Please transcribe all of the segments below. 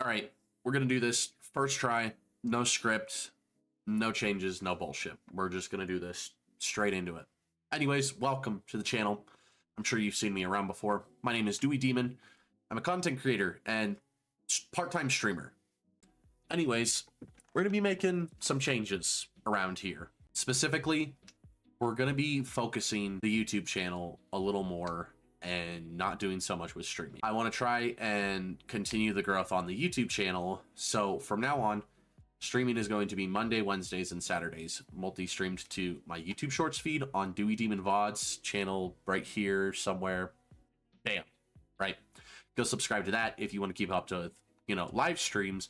All right, we're going to do this first try, no script, no changes, no bullshit. We're just going to do this straight into it. Anyways, welcome to the channel. I'm sure you've seen me around before. My name is Dewey Demon. I'm a content creator and part-time streamer. Anyways, we're going to be making some changes around here. Specifically, we're going to be focusing the YouTube channel a little more and not doing so much with streaming. I want to try and continue the growth on the YouTube channel. So from now on, streaming is going to be Monday, Wednesdays, and Saturdays, multi-streamed to my YouTube Shorts feed on Dewey Demon VODs channel right here somewhere. Bam, right? Go subscribe to that if you want to keep up to, live streams,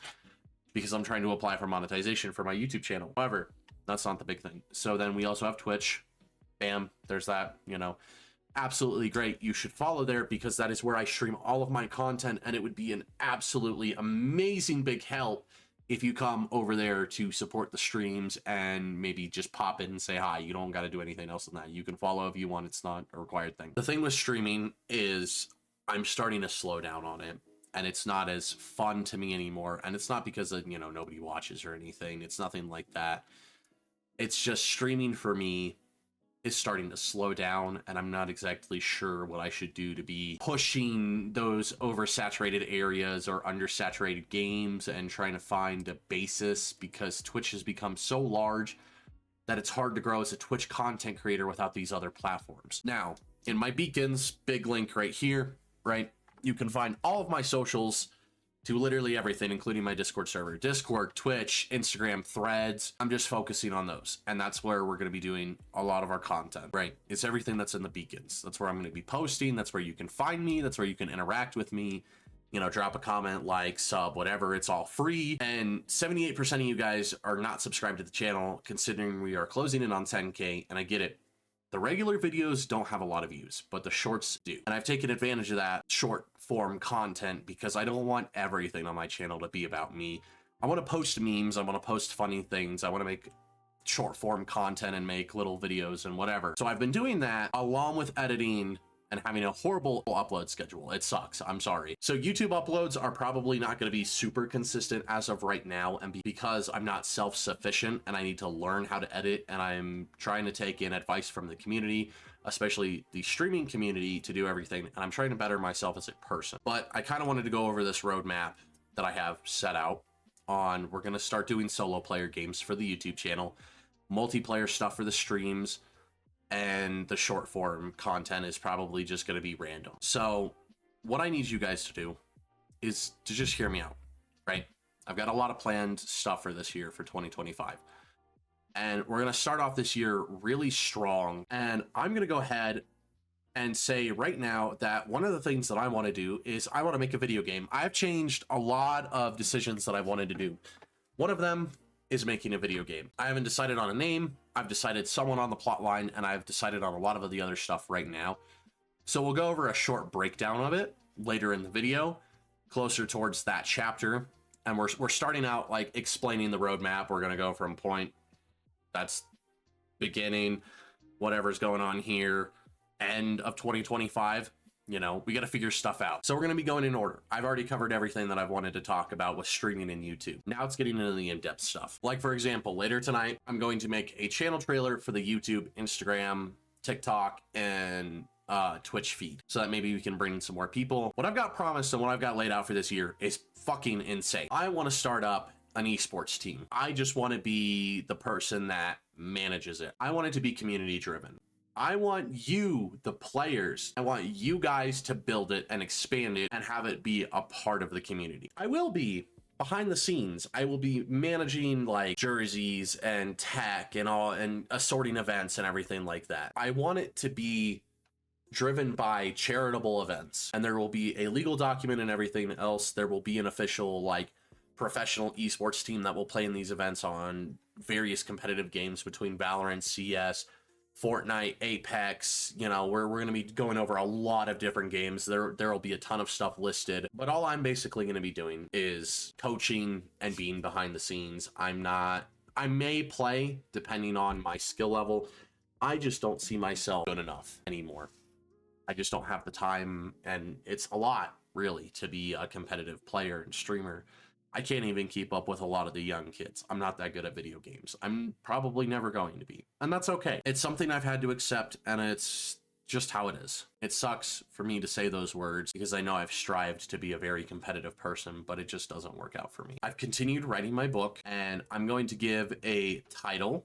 because I'm trying to apply for monetization for my YouTube channel. However, that's not the big thing. So then we also have Twitch. Bam, there's that, absolutely great. You should follow there because that is where I stream all of my content, and it would be an absolutely amazing big help if you come over there to support the streams and maybe just pop in and say hi. You don't got to do anything else than that. You can follow if you want. It's not a required thing. The thing with streaming is I'm starting to slow down on it, and it's not as fun to me anymore. And it's not because of, nobody watches or anything. It's nothing like that. It's just streaming for me is starting to slow down, and I'm not exactly sure what I should do to be pushing those oversaturated areas or undersaturated games and trying to find a basis, because Twitch has become so large that it's hard to grow as a Twitch content creator without these other platforms. Now, in my beacons, big link right here, right? You can find all of my socials to literally everything, including my Discord server, Discord, Twitch, Instagram, Threads. I'm just focusing on those. And that's where we're going to be doing a lot of our content, right? It's everything that's in the beacons. That's where I'm going to be posting. That's where you can find me. That's where you can interact with me. Drop a comment, like, sub, whatever. It's all free. And 78% of you guys are not subscribed to the channel, considering we are closing in on 10K. And I get it. The regular videos don't have a lot of views, but the shorts do. And I've taken advantage of that short form content because I don't want everything on my channel to be about me. I want to post memes. I want to post funny things. I want to make short form content and make little videos and whatever. So I've been doing that along with editing and having a horrible upload schedule. It sucks. I'm sorry. So YouTube uploads are probably not going to be super consistent as of right now, and because I'm not self-sufficient and I need to learn how to edit, and I'm trying to take in advice from the community, especially the streaming community, to do everything, and I'm trying to better myself as a person. But I kind of wanted to go over this roadmap that I have set out on. We're going to start doing solo player games for the YouTube channel, multiplayer stuff for the streams, and the short form content is probably just going to be random. So what I need you guys to do is to just hear me out, right? I've got a lot of planned stuff for this year for 2025. And we're going to start off this year really strong. And I'm going to go ahead and say right now that one of the things that I want to do is I want to make a video game. I've changed a lot of decisions that I've wanted to do. One of them is making a video game. I haven't decided on a name. I've decided someone on the plot line, and I've decided on a lot of the other stuff right now. So we'll go over a short breakdown of it later in the video, closer towards that chapter. And we're starting out like explaining the roadmap. We're going to go from point that's beginning, whatever's going on here, end of 2025. We got to figure stuff out. So we're going to be going in order. I've already covered everything that I've wanted to talk about with streaming and YouTube. Now it's getting into the in-depth stuff. Like, for example, later tonight, I'm going to make a channel trailer for the YouTube, Instagram, TikTok, and Twitch feed, so that maybe we can bring in some more people. What I've got promised and what I've got laid out for this year is fucking insane. I want to start up an esports team. I just want to be the person that manages it. I want it to be community driven. I want you, the players, I want you guys to build it and expand it and have it be a part of the community. I will be behind the scenes. I will be managing like jerseys and tech and all, and assorting events and everything like that. I want it to be driven by charitable events, and there will be a legal document and everything else. There will be an official like professional esports team that will play in these events on various competitive games between Valorant, CS, Fortnite, Apex. We're going to be going over a lot of different games. There will be a ton of stuff listed, but all I'm basically going to be doing is coaching and being behind the scenes. I may play depending on my skill level. I just don't see myself good enough anymore. I just don't have the time, and it's a lot. really, to be a competitive player and streamer. I can't even keep up with a lot of the young kids. I'm not that good at video games. I'm probably never going to be. And that's okay. It's something I've had to accept, and it's just how it is. It sucks for me to say those words because I know I've strived to be a very competitive person, but it just doesn't work out for me. I've continued writing my book, and I'm going to give a title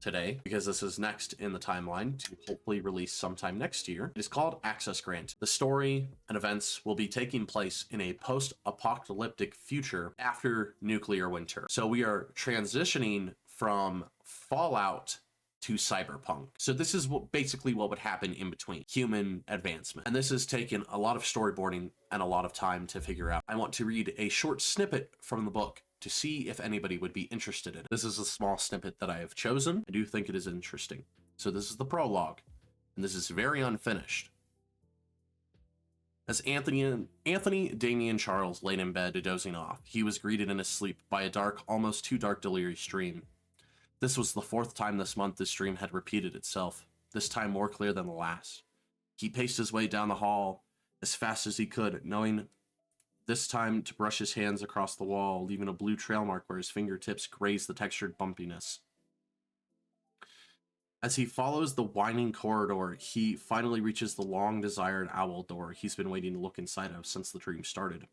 today because this is next in the timeline to hopefully release sometime next year. It is called Access Grant. The story and events will be taking place in a post-apocalyptic future after nuclear winter. So we are transitioning from Fallout to cyberpunk. So this is basically what would happen in between human advancement. And this has taken a lot of storyboarding and a lot of time to figure out. I want to read a short snippet from the book to see if anybody would be interested in it. This is a small snippet that I have chosen. I do think it is interesting. So this is the prologue, and this is very unfinished. As Anthony Damien Charles laid in bed dozing off, he was greeted in his sleep by a dark, almost too dark delirious dream. This was the fourth time this month this dream had repeated itself, this time more clear than the last. He paced his way down the hall as fast as he could, knowing this time to brush his hands across the wall, leaving a blue trail mark where his fingertips grazed the textured bumpiness. As he follows the winding corridor, he finally reaches the long-desired owl door he's been waiting to look inside of since the dream started.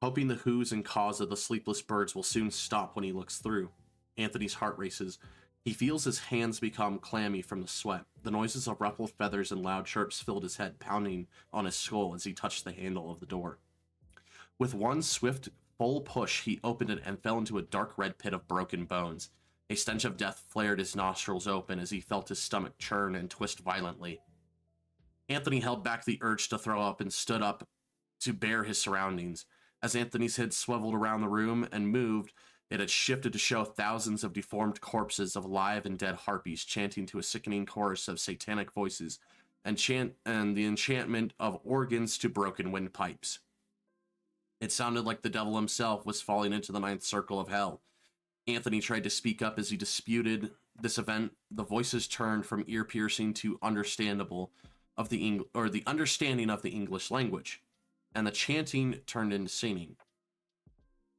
Hoping the whoos and caws of the sleepless birds will soon stop when he looks through, Anthony's heart races. He feels his hands become clammy from the sweat. The noises of ruffled feathers and loud chirps filled his head, pounding on his skull as he touched the handle of the door. With one swift, full push, he opened it and fell into a dark red pit of broken bones. A stench of death flared his nostrils open as he felt his stomach churn and twist violently. Anthony held back the urge to throw up and stood up to bear his surroundings. As Anthony's head swiveled around the room and moved, it had shifted to show thousands of deformed corpses of live and dead harpies chanting to a sickening chorus of satanic voices and the enchantment of organs to broken windpipes. It sounded like the devil himself was falling into the ninth circle of hell. Anthony tried to speak up as he disputed this event. The voices turned from ear-piercing to understandable of the understanding of the English language, and the chanting turned into singing.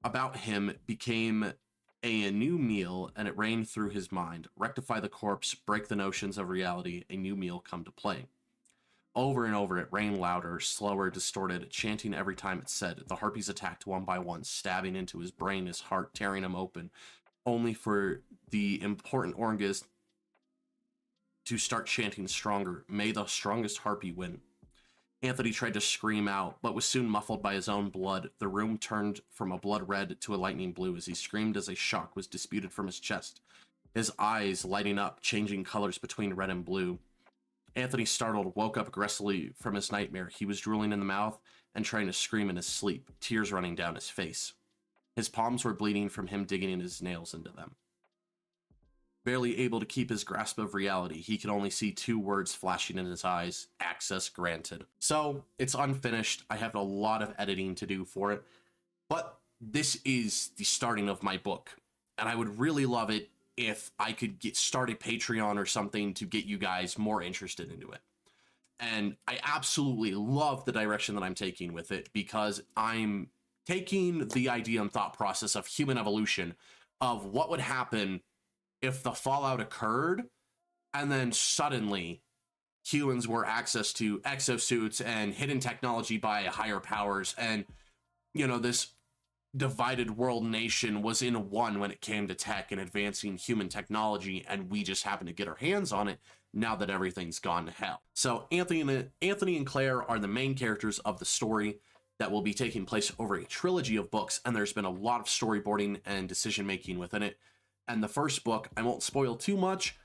About him became a new meal, and it rained through his mind. Rectify the corpse, break the notions of reality, a new meal come to play. Over and over, it rained louder, slower, distorted, chanting every time it said. The harpies attacked one by one, stabbing into his brain, his heart, tearing him open, only for the important organs to start chanting stronger. May the strongest harpy win. Anthony tried to scream out, but was soon muffled by his own blood. The room turned from a blood red to a lightning blue as he screamed as a shock was disputed from his chest, his eyes lighting up, changing colors between red and blue. Anthony, startled, woke up aggressively from his nightmare. He was drooling in the mouth and trying to scream in his sleep, tears running down his face. His palms were bleeding from him digging in his nails into them. Barely able to keep his grasp of reality, he could only see two words flashing in his eyes: access granted. So, it's unfinished. I have a lot of editing to do for it, but this is the starting of my book, and I would really love it if I could get started Patreon or something to get you guys more interested into it. And I absolutely love the direction that I'm taking with it, because I'm taking the idea and thought process of human evolution, of what would happen if the fallout occurred and then suddenly humans were access to exosuits and hidden technology by higher powers, and this divided world nation was in one when it came to tech and advancing human technology, and we just happen to get our hands on it now that everything's gone to hell. So Anthony and Claire are the main characters of the story that will be taking place over a trilogy of books, and there's been a lot of storyboarding and decision making within it. And the first book, I won't spoil too much,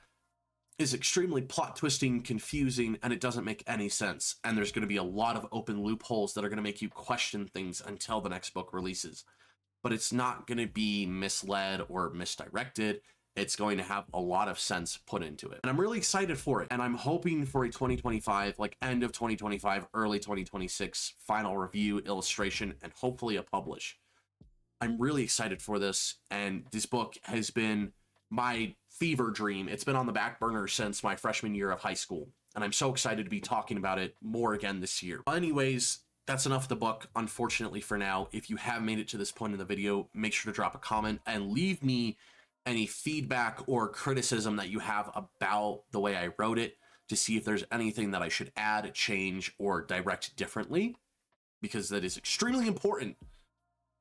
is extremely plot twisting, confusing, and it doesn't make any sense. And there's going to be a lot of open loopholes that are going to make you question things until the next book releases. But it's not going to be misled or misdirected. It's going to have a lot of sense put into it. And I'm really excited for it. And I'm hoping for a 2025, like end of 2025, early 2026 final review, illustration, and hopefully a publish. I'm really excited for this. And this book has been my fever dream. It's been on the back burner since my freshman year of high school. And I'm so excited to be talking about it more again this year. Anyways, that's enough of the book, unfortunately, for now. If you have made it to this point in the video, make sure to drop a comment and leave me any feedback or criticism that you have about the way I wrote it, to see if there's anything that I should add, change, or direct differently, because that is extremely important.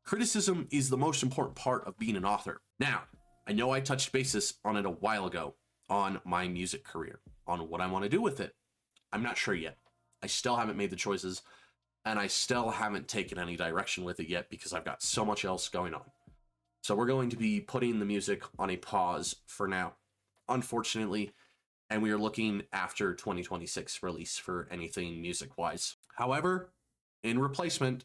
Criticism is the most important part of being an author. Now, I know I touched bases on it a while ago on my music career, on what I want to do with it. I'm not sure yet. I still haven't made the choices, and I still haven't taken any direction with it yet because I've got so much else going on. So we're going to be putting the music on a pause for now, unfortunately, and we are looking after 2026 release for anything music-wise. However, in replacement,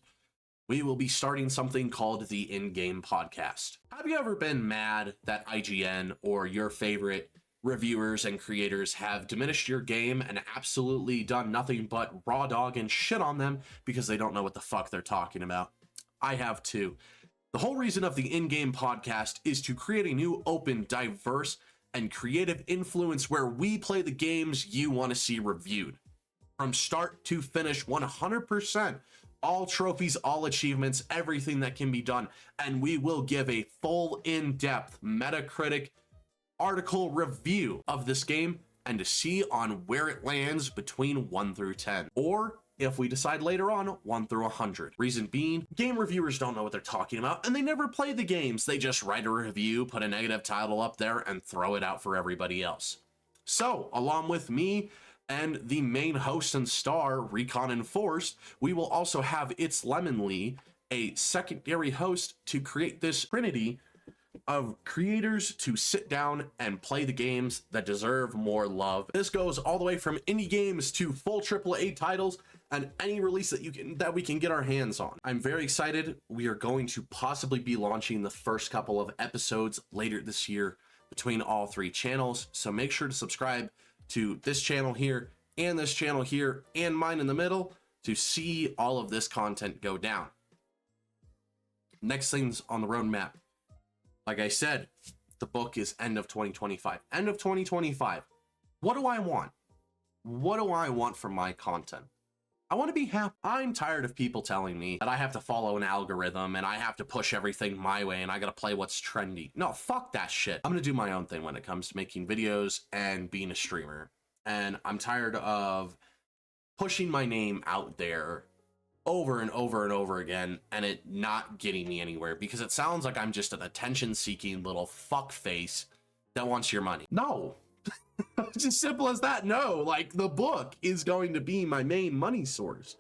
we will be starting something called the In-Game Podcast. Have you ever been mad that IGN or your favorite reviewers and creators have diminished your game and absolutely done nothing but raw dog and shit on them because they don't know what the fuck they're talking about? I have too. The whole reason of the In-Game Podcast is to create a new, open, diverse, and creative influence where we play the games you want to see reviewed. From start to finish, 100%. All trophies, all achievements, everything that can be done. And we will give a full, in-depth Metacritic article review of this game and to see on where it lands between 1 through 10. Or, if we decide later on, 1 through 100. Reason being, game reviewers don't know what they're talking about, and they never play the games. They just write a review, put a negative title up there, and throw it out for everybody else. So, along with me and the main host and star, Recon Enforced, we will also have It's Lemonly, a secondary host, to create this trinity of creators to sit down and play the games that deserve more love. This goes all the way from indie games to full AAA titles and any release that we can get our hands on. I'm very excited. We are going to possibly be launching the first couple of episodes later this year between all three channels. So make sure to subscribe to this channel here and this channel here and mine in the middle to see all of this content go down. Next things on the roadmap. Like I said, the book is end of 2025. End of 2025. What do I want? What do I want from my content? I want to be happy. I'm tired of people telling me that I have to follow an algorithm and I have to push everything my way and I got to play what's trendy. No, fuck that shit. I'm going to do my own thing when it comes to making videos and being a streamer. And I'm tired of pushing my name out there over and over and over again and it not getting me anywhere because it sounds like I'm just an attention-seeking little fuckface that wants your money. No. It's as simple as that. No, like, the book is going to be my main money source.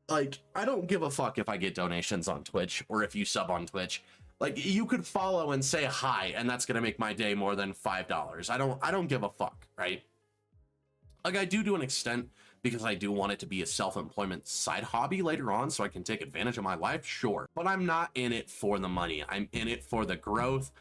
Like, I don't give a fuck if I get donations on Twitch or if you sub on Twitch. Like, you could follow and say hi and that's gonna make my day more than $5. I don't give a fuck, right? Like, I do to an extent because I do want it to be a self-employment side hobby later on so I can take advantage of my life, sure. But I'm not in it for the money. I'm in it for the growth,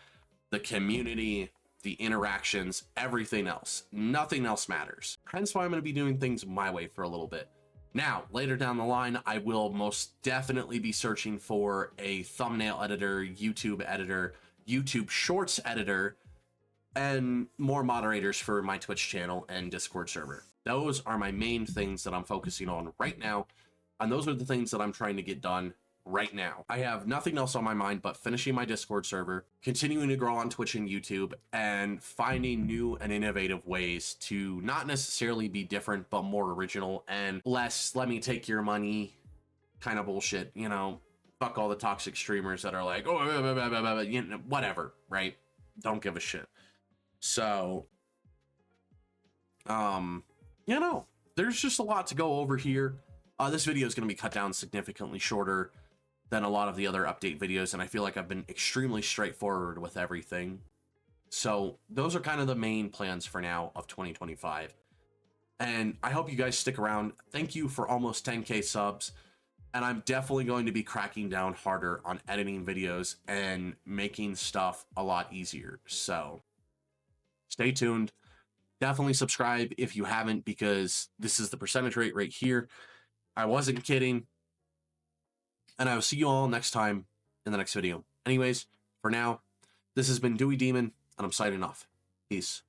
the community, the interactions, everything else. Nothing else matters. Hence why I'm going to be doing things my way for a little bit. Now, later down the line, I will most definitely be searching for a thumbnail editor, YouTube Shorts editor, and more moderators for my Twitch channel and Discord server. Those are my main things that I'm focusing on right now, and those are the things that I'm trying to get done right now. I have nothing else on my mind but finishing my Discord server, continuing to grow on Twitch and YouTube, and finding new and innovative ways to not necessarily be different, but more original and less let me take your money kind of bullshit. You know, fuck all the toxic streamers that are like, oh, you know, whatever, right? Don't give a shit. So, you know, there's just a lot to go over here. This video is going to be cut down significantly shorter than a lot of the other update videos, and I feel like I've been extremely straightforward with everything. So those are kind of the main plans for now of 2025. And I hope you guys stick around. Thank you for almost 10K subs. And I'm definitely going to be cracking down harder on editing videos and making stuff a lot easier. So stay tuned. Definitely subscribe if you haven't, because this is the percentage rate right here. I wasn't kidding. And I will see you all next time in the next video. Anyways, for now, this has been Dewey Demon, and I'm signing off. Peace.